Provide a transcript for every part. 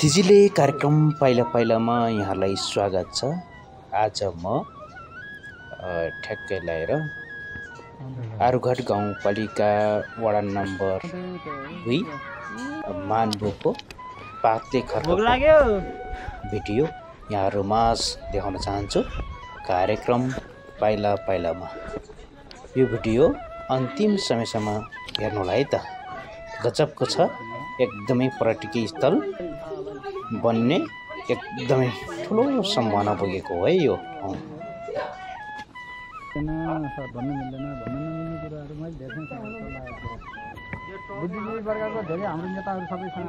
थिजिले कार्यक्रम पाइला पाइलामा यहाँलाई स्वागत छ। आज म ठ्याक्कै लगाएर आरुघाट गाउँपालिका वडा नम्बर 2 मानबोको पाते खर्क भिडियो यहाँहरुमाझ देखाउन चाहन्छु। कार्यक्रम पाइला पाइलामा यो भिडियो अन्तिम समयसम्म हेर्नुहोला है त। गजबको छ, एकदमै पर्यटकीय स्थल बन्ने एकदमै ठुलो सम्भावना बोकेको हो है यो। बुद्धिजीवी वर्गको धेरै हाम्रो नेताहरू सबैसँग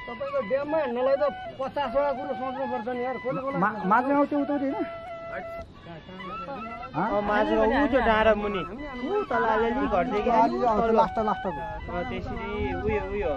तपाईको ड्याममा हिँड्नलाई त 50 वटा कुरो सोच्नुपर्छ नि यार। माझमा आउँछ उता होइन माझमा उठ्यो डाँडा मुनि तल अलिअलि घट्दै लास्ट त्यसरी उयो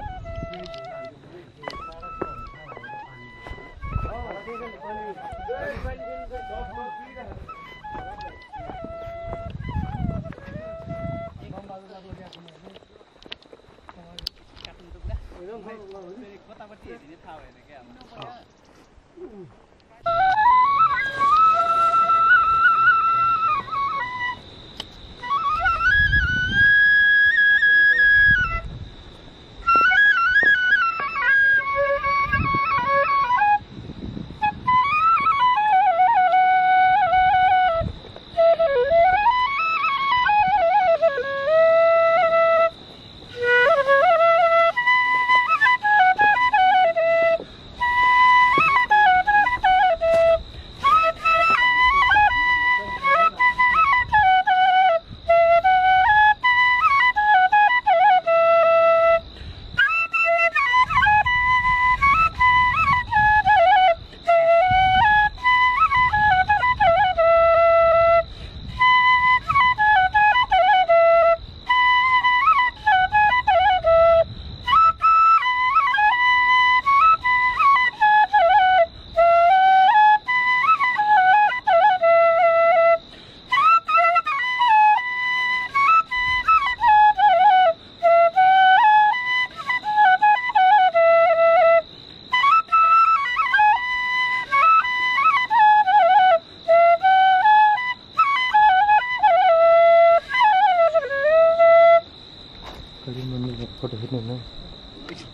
फोटो खिच्नु न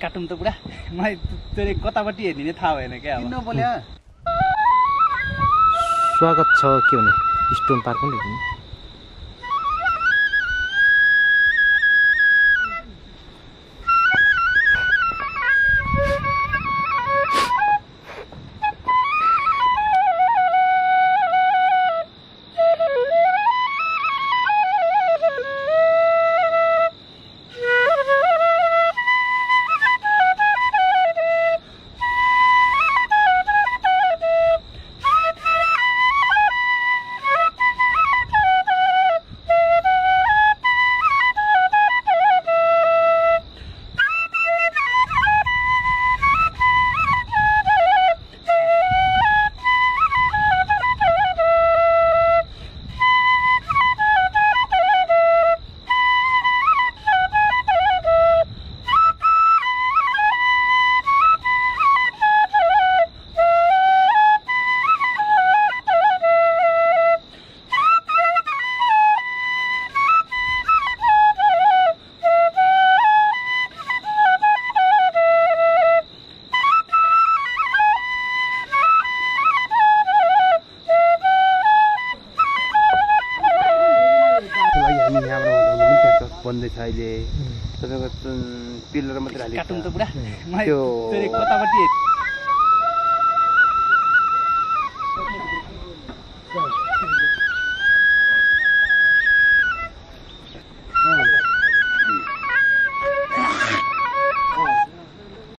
काटौँ त पुरा। मलाई तेरे कतापट्टि हेर्ने थाहा भएन क्या। किन बोल्यो? स्वागत छ के भने स्टोन पार्क पनि लेख्नु। बन्दैछ अहिले। तपाईँको पिलर मात्रै हालेको काटौँ त पुरा। त्यो कतापट्टि